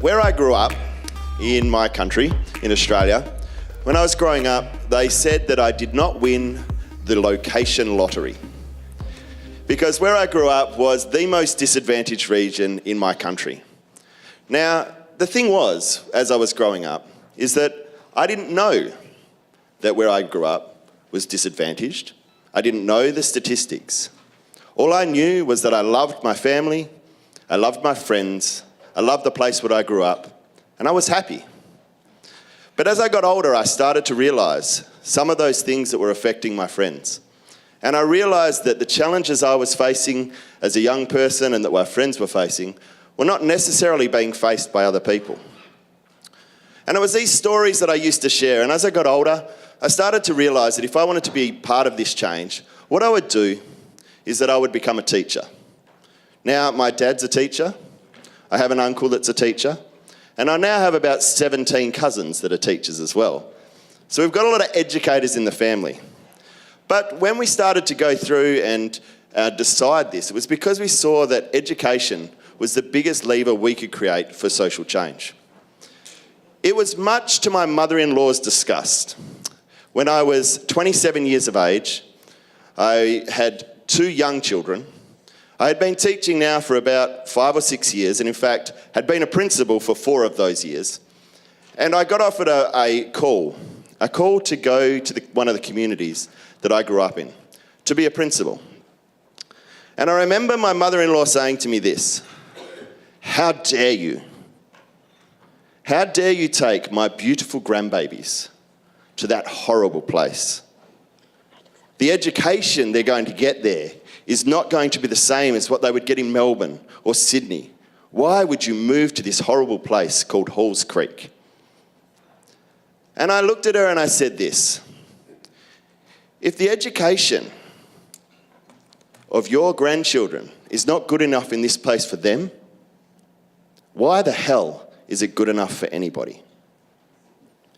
Where I grew up, in my country, in Australia, when I was growing up, they said that I did not win the location lottery. Because where I grew up was the most disadvantaged region in my country. Now, the thing was, as I was growing up, is that I didn't know that where I grew up was disadvantaged. I didn't know the statistics. All I knew was that I loved my family, I loved my friends, I loved the place where I grew up, and I was happy. But as I got older, I started to realise some of those things that were affecting my friends. And I realised that the challenges I was facing as a young person and that my friends were facing were not necessarily being faced by other people. And it was these stories that I used to share. And as I got older, I started to realise that if I wanted to be part of this change, what I would do is that I would become a teacher. Now, my dad's a teacher. I have an uncle that's a teacher. And I now have about 17 cousins that are teachers as well. So we've got a lot of educators in the family. But when we started to go through and decide this, it was because we saw that education was the biggest lever we could create for social change. It was much to my mother-in-law's disgust. When I was 27 years of age, I had 2 young children. I had been teaching now for about 5 or 6 years, and in fact, had been a principal for 4 of those years. And I got offered a call to go to one of the communities that I grew up in, to be a principal. And I remember my mother-in-law saying to me this: "How dare you? How dare you take my beautiful grandbabies to that horrible place? The education they're going to get there is not going to be the same as what they would get in Melbourne or Sydney. Why would you move to this horrible place called Halls Creek?" And I looked at her and I said this: if the education of your grandchildren is not good enough in this place for them, why the hell is it good enough for anybody?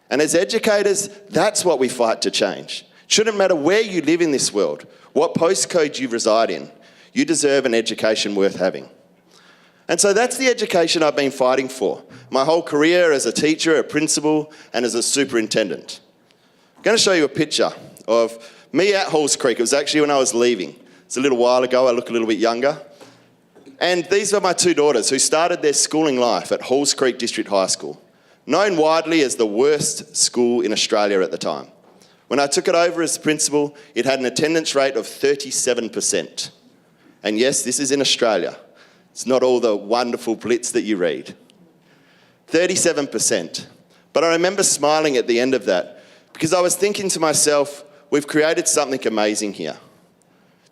And as educators, that's what we fight to change. It shouldn't matter where you live in this world, what postcode you reside in, you deserve an education worth having. And so that's the education I've been fighting for my whole career as a teacher, a principal, and as a superintendent. I'm going to show you a picture of me at Halls Creek. It was actually when I was leaving. It's a little while ago. I look a little bit younger. And these are my 2 daughters who started their schooling life at Halls Creek District High School, known widely as the worst school in Australia at the time. When I took it over as principal, it had an attendance rate of 37%. And yes, this is in Australia. It's not all the wonderful blitz that you read. 37%. But I remember smiling at the end of that because I was thinking to myself, we've created something amazing here.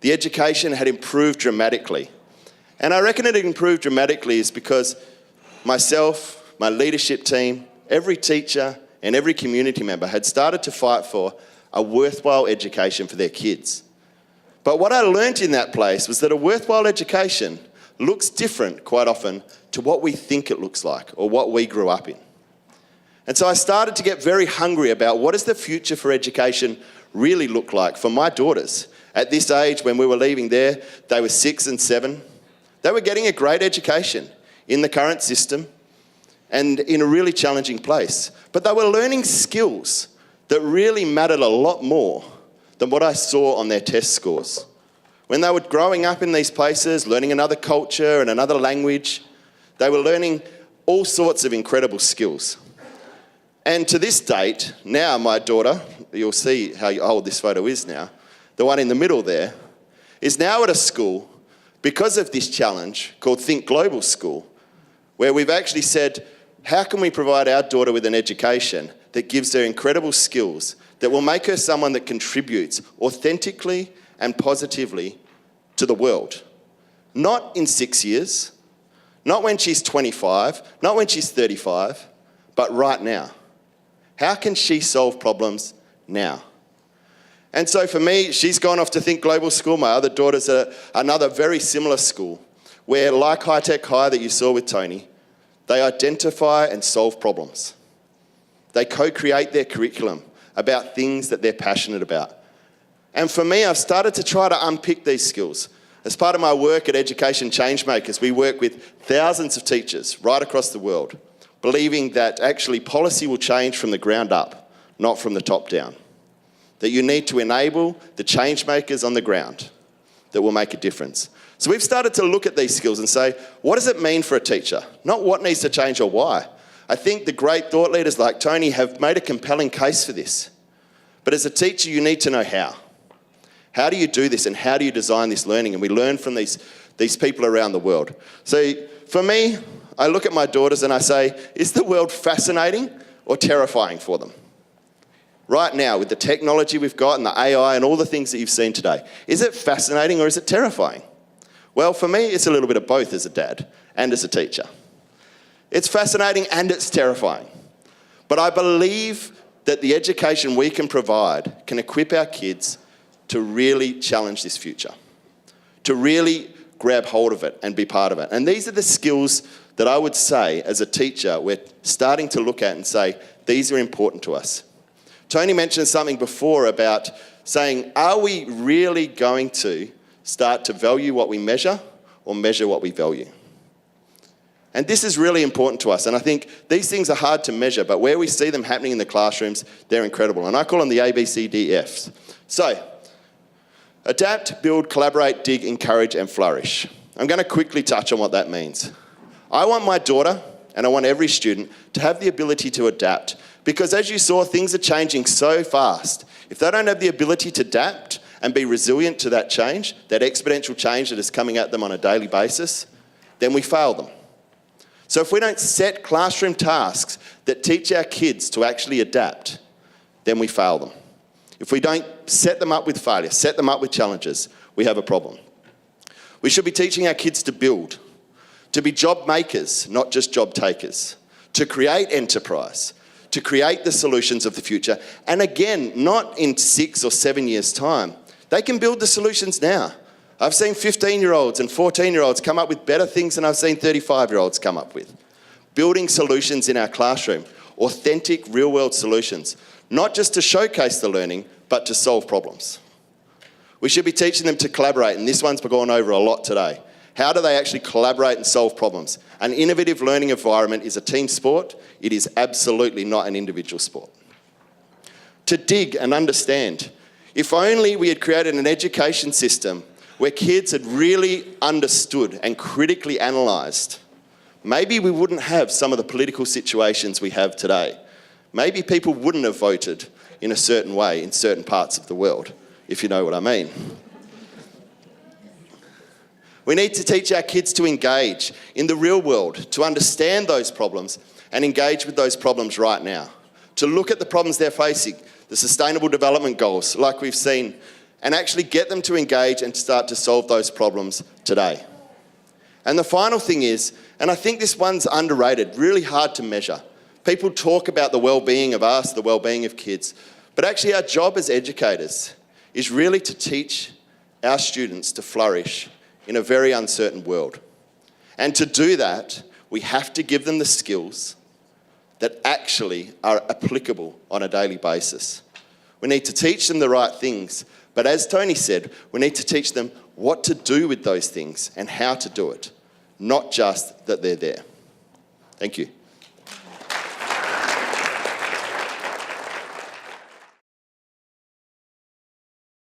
The education had improved dramatically. And I reckon it improved dramatically is because myself, my leadership team, every teacher and every community member had started to fight for a worthwhile education for their kids. But what I learnt in that place was that a worthwhile education looks different quite often to what we think it looks like or what we grew up in. And so I started to get very hungry about what does the future for education really look like for my daughters. At this age, when we were leaving there, they were 6 and 7. They were getting a great education in the current system and in a really challenging place. But they were learning skills that really mattered a lot more than what I saw on their test scores. When they were growing up in these places, learning another culture and another language, they were learning all sorts of incredible skills. And to this date, now my daughter, you'll see how old this photo is now, the one in the middle there, is now at a school because of this challenge called Think Global School, where we've actually said, how can we provide our daughter with an education that gives her incredible skills that will make her someone that contributes authentically and positively to the world? Not in 6 years, not when she's 25, not when she's 35, but right now. How can she solve problems now? And so for me, she's gone off to Think Global School. My other daughter's at another very similar school where, like High Tech High that you saw with Tony, they identify and solve problems. They co-create their curriculum about things that they're passionate about. And for me, I've started to try to unpick these skills. As part of my work at Education Changemakers, we work with thousands of teachers right across the world, believing that actually policy will change from the ground up, not from the top down. That you need to enable the change makers on the ground that will make a difference. So we've started to look at these skills and say, what does it mean for a teacher? Not what needs to change or why. I think the great thought leaders like Tony have made a compelling case for this. But as a teacher, you need to know how. How do you do this and how do you design this learning? And we learn from these people around the world. So for me, I look at my daughters and I say, is the world fascinating or terrifying for them? Right now, with the technology we've got and the AI and all the things that you've seen today, is it fascinating or is it terrifying? Well, for me, it's a little bit of both as a dad and as a teacher. It's fascinating and it's terrifying. But I believe that the education we can provide can equip our kids to really challenge this future, to really grab hold of it and be part of it. And these are the skills that I would say, as a teacher, we're starting to look at and say, these are important to us. Tony mentioned something before about saying, are we really going to start to value what we measure or measure what we value? And this is really important to us. And I think these things are hard to measure, but where we see them happening in the classrooms, they're incredible. And I call them the ABCDFs. So, adapt, build, collaborate, dig, encourage, and flourish. I'm going to quickly touch on what that means. I want my daughter, and I want every student, to have the ability to adapt. Because as you saw, things are changing so fast. If they don't have the ability to adapt and be resilient to that change, that exponential change that is coming at them on a daily basis, then we fail them. So if we don't set classroom tasks that teach our kids to actually adapt, then we fail them. If we don't set them up with failure, set them up with challenges, we have a problem. We should be teaching our kids to build, to be job makers, not just job takers, to create enterprise, to create the solutions of the future. And again, not in 6 or 7 years' time. They can build the solutions now. I've seen 15-year-olds and 14-year-olds come up with better things than I've seen 35-year-olds come up with. Building solutions in our classroom, authentic, real-world solutions, not just to showcase the learning, but to solve problems. We should be teaching them to collaborate, and this one's gone over a lot today. How do they actually collaborate and solve problems? An innovative learning environment is a team sport. It is absolutely not an individual sport. To dig and understand. If only we had created an education system where kids had really understood and critically analysed, maybe we wouldn't have some of the political situations we have today. Maybe people wouldn't have voted in a certain way in certain parts of the world, if you know what I mean. We need to teach our kids to engage in the real world, to understand those problems and engage with those problems right now, to look at the problems they're facing, the Sustainable Development Goals, like we've seen, and actually get them to engage and start to solve those problems today. And the final thing is, and I think this one's underrated, really hard to measure. People talk about the well-being of us, the well-being of kids, but actually our job as educators is really to teach our students to flourish in a very uncertain world. And to do that, we have to give them the skills that actually are applicable on a daily basis. We need to teach them the right things, but as Tony said, we need to teach them what to do with those things and how to do it, not just that they're there. Thank you.